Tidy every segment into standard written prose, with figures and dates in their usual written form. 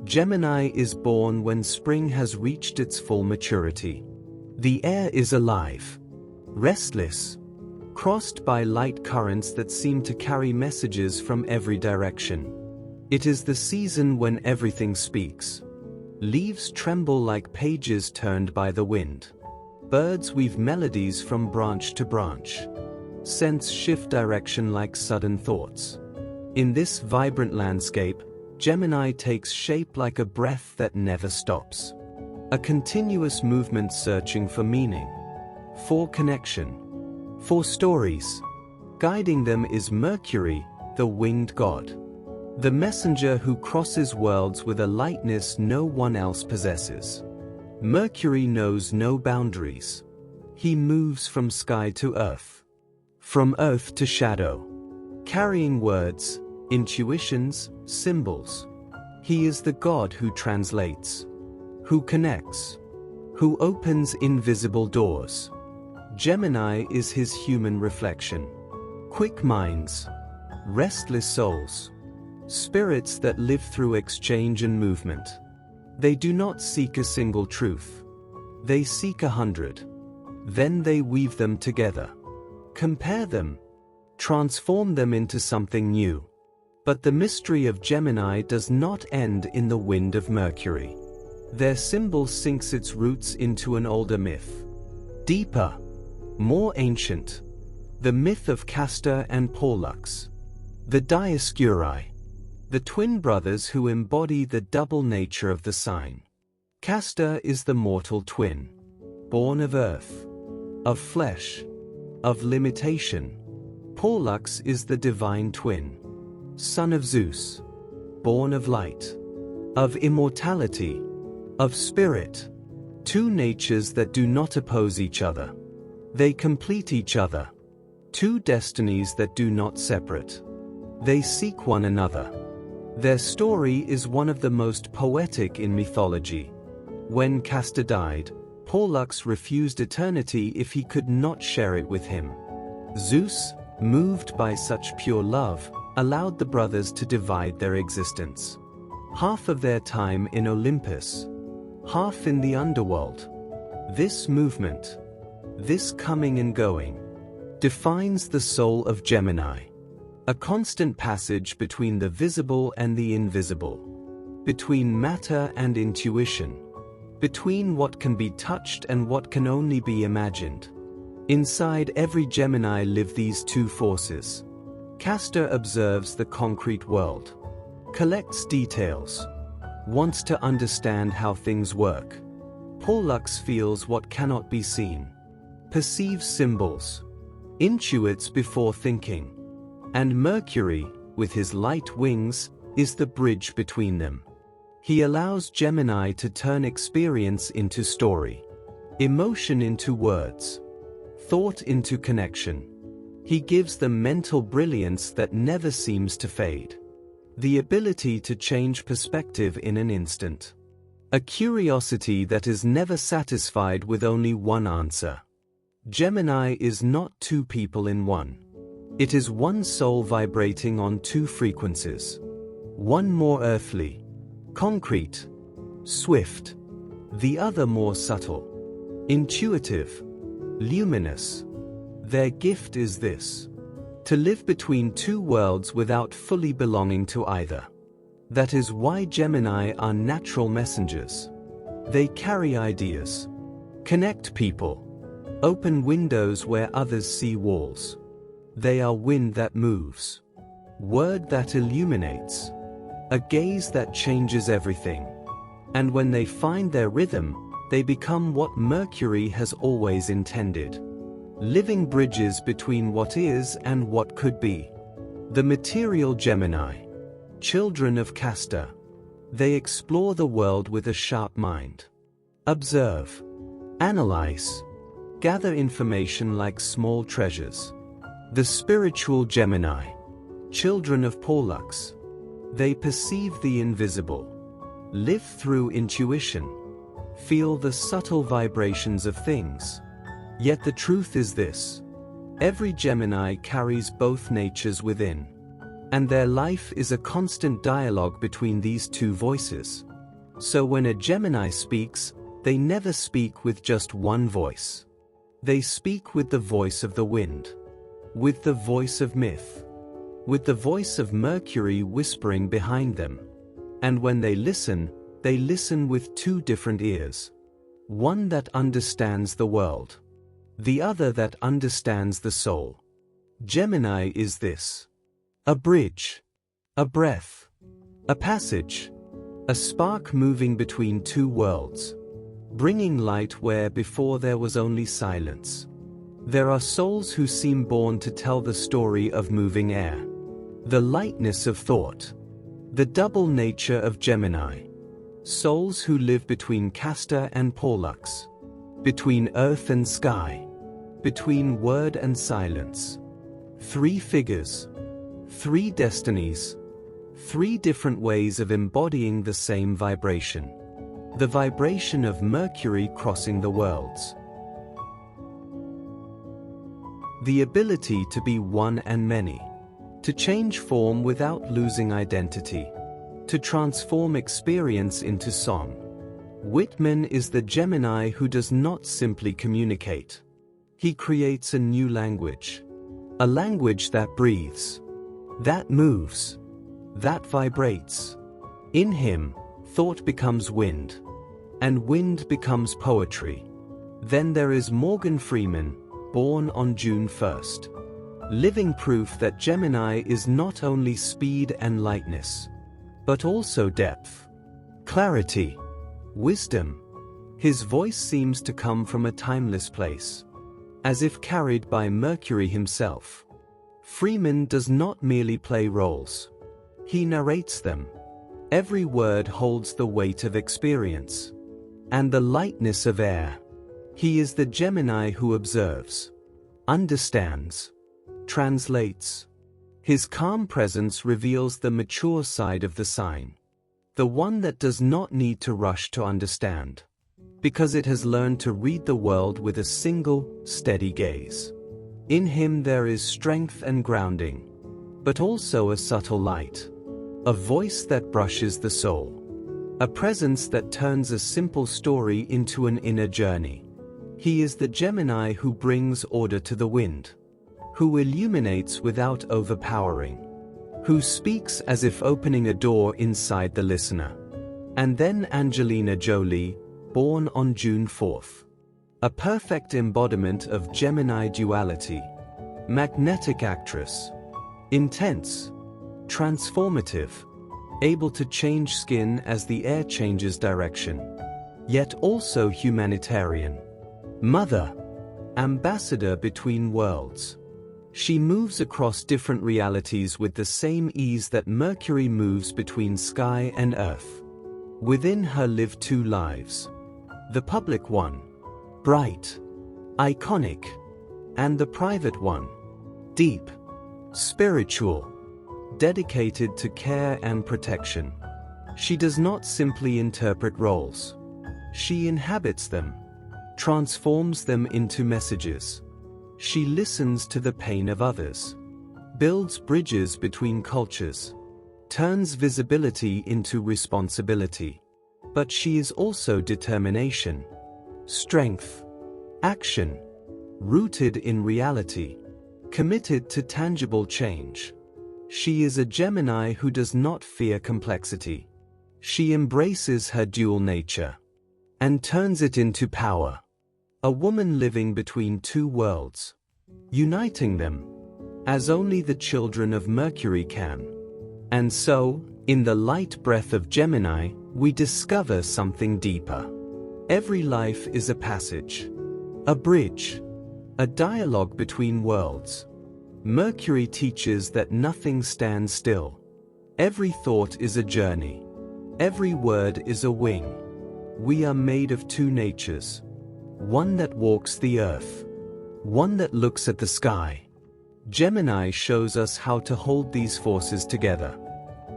Gemini is born when spring has reached its full maturity. The air is alive, restless, crossed by light currents that seem to carry messages from every direction. It is the season when everything speaks. Leaves tremble like pages turned by the wind. Birds weave melodies from branch to branch. Scents shift direction like sudden thoughts. In this vibrant landscape, Gemini takes shape like a breath that never stops. A continuous movement searching for meaning, for connection, for stories. Guiding them is Mercury, the winged god. The messenger who crosses worlds with a lightness no one else possesses. Mercury knows no boundaries. He moves from sky to earth, from earth to shadow, carrying words, intuitions, symbols. He is the god who translates, who connects, who opens invisible doors. Gemini is his human reflection. Quick minds, restless souls, spirits that live through exchange and movement. They do not seek a single truth. They seek 100. Then they weave them together. Compare them. Transform them into something new. But the mystery of Gemini does not end in the wind of Mercury. Their symbol sinks its roots into an older myth. Deeper, more ancient. The myth of Castor and Pollux. The Dioscuri. The twin brothers who embody the double nature of the sign. Castor is the mortal twin, born of earth, of flesh, of limitation. Pollux is the divine twin, son of Zeus, born of light, of immortality, of spirit. Two natures that do not oppose each other. They complete each other. Two destinies that do not separate. They seek one another. Their story is one of the most poetic in mythology. When Castor died, Pollux refused eternity if he could not share it with him. Zeus, moved by such pure love, allowed the brothers to divide their existence. Half of their time in Olympus, half in the underworld. This movement, this coming and going, defines the soul of Gemini. A constant passage between the visible and the invisible, between matter and intuition, between what can be touched and what can only be imagined. Inside every Gemini live these two forces. Castor observes the concrete world, collects details, wants to understand how things work. Pollux feels what cannot be seen, perceives symbols, intuits before thinking. And Mercury, with his light wings, is the bridge between them. He allows Gemini to turn experience into story, emotion into words, thought into connection. He gives them mental brilliance that never seems to fade. The ability to change perspective in an instant. A curiosity that is never satisfied with only one answer. Gemini is not two people in one. It is one soul vibrating on two frequencies. One more earthly, concrete, swift. The other more subtle, intuitive, luminous. Their gift is this: to live between two worlds without fully belonging to either. That is why Gemini are natural messengers. They carry ideas, connect people, open windows where others see walls. They are wind that moves, word that illuminates, a gaze that changes everything. And when they find their rhythm, they become what Mercury has always intended. Living bridges between what is and what could be. The material Gemini, children of Castor. They explore the world with a sharp mind. Observe, analyze, gather information like small treasures. The spiritual Gemini, children of Pollux. They perceive the invisible, live through intuition, feel the subtle vibrations of things. Yet the truth is this: every Gemini carries both natures within, and their life is a constant dialogue between these two voices. So when a Gemini speaks, they never speak with just one voice. They speak with the voice of the wind, with the voice of myth, with the voice of Mercury whispering behind them. And when they listen with two different ears. One that understands the world, the other that understands the soul. Gemini is this: a bridge, a breath, a passage, a spark moving between two worlds, bringing light where before there was only silence. There are souls who seem born to tell the story of moving air, the lightness of thought, the double nature of Gemini. Souls who live between Castor and Pollux, between earth and sky, between word and silence. Three figures, three destinies, three different ways of embodying the same vibration. The vibration of Mercury crossing the worlds. The ability to be one and many, to change form without losing identity, to transform experience into song. Whitman is the Gemini who does not simply communicate. He creates a new language. A language that breathes, that moves, that vibrates. In him, thought becomes wind, and wind becomes poetry. Then there is Morgan Freeman, born on June 1st. Living proof that Gemini is not only speed and lightness, but also depth, clarity, wisdom. His voice seems to come from a timeless place, as if carried by Mercury himself. Freeman does not merely play roles. He narrates them. Every word holds the weight of experience and the lightness of air. He is the Gemini who observes, understands, translates. His calm presence reveals the mature side of the sign, the one that does not need to rush to understand, because it has learned to read the world with a single, steady gaze. In him there is strength and grounding, but also a subtle light, a voice that brushes the soul, a presence that turns a simple story into an inner journey. He is the Gemini who brings order to the wind, who illuminates without overpowering, who speaks as if opening a door inside the listener. And then Angelina Jolie, born on June 4th. A perfect embodiment of Gemini duality. Magnetic actress. Intense. Transformative. Able to change skin as the air changes direction. Yet also humanitarian. Mother. Ambassador between worlds. She moves across different realities with the same ease that Mercury moves between sky and earth. Within her live two lives. The public one, bright, iconic, and the private one, deep, spiritual, dedicated to care and protection. She does not simply interpret roles. She inhabits them, transforms them into messages. She listens to the pain of others, builds bridges between cultures, turns visibility into responsibility. But she is also determination, strength, action, rooted in reality, committed to tangible change. She is a Gemini who does not fear complexity. She embraces her dual nature and turns it into power. A woman living between two worlds, uniting them, as only the children of Mercury can. And so, in the light breath of Gemini, we discover something deeper. Every life is a passage, a bridge, a dialogue between worlds. Mercury teaches that nothing stands still. Every thought is a journey. Every word is a wing. We are made of two natures. One that walks the earth, one that looks at the sky. Gemini shows us how to hold these forces together,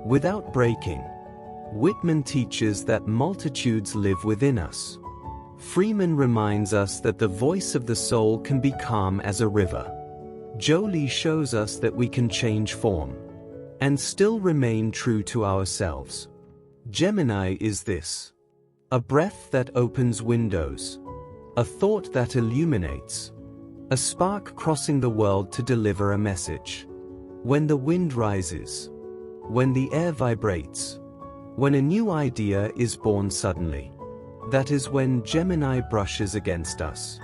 without breaking. Whitman teaches that multitudes live within us. Freeman reminds us that the voice of the soul can be calm as a river. Jolie shows us that we can change form, and still remain true to ourselves. Gemini is this: a breath that opens windows, a thought that illuminates, a spark crossing the world to deliver a message. When the wind rises, when the air vibrates, when a new idea is born suddenly, that is when Gemini brushes against us,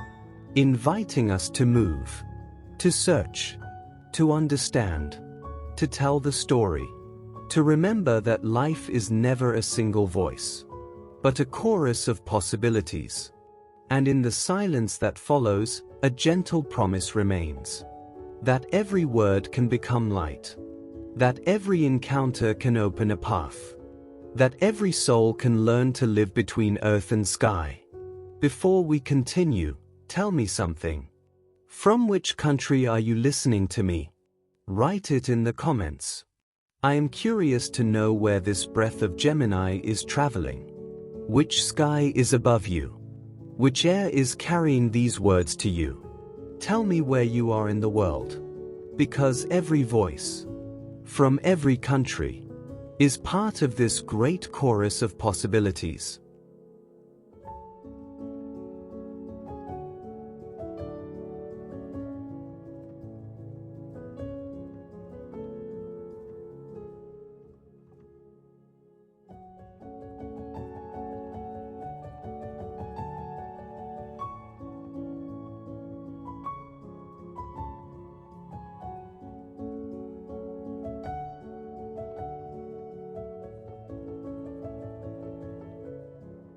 inviting us to move, to search, to understand, to tell the story, to remember that life is never a single voice, but a chorus of possibilities. And in the silence that follows, a gentle promise remains: that every word can become light, that every encounter can open a path, that every soul can learn to live between earth and sky. Before we continue, tell me something. From which country are you listening to me? Write it in the comments. I am curious to know where this breath of Gemini is traveling. Which sky is above you? Which air is carrying these words to you? Tell me where you are in the world. Because every voice, from every country, is part of this great chorus of possibilities.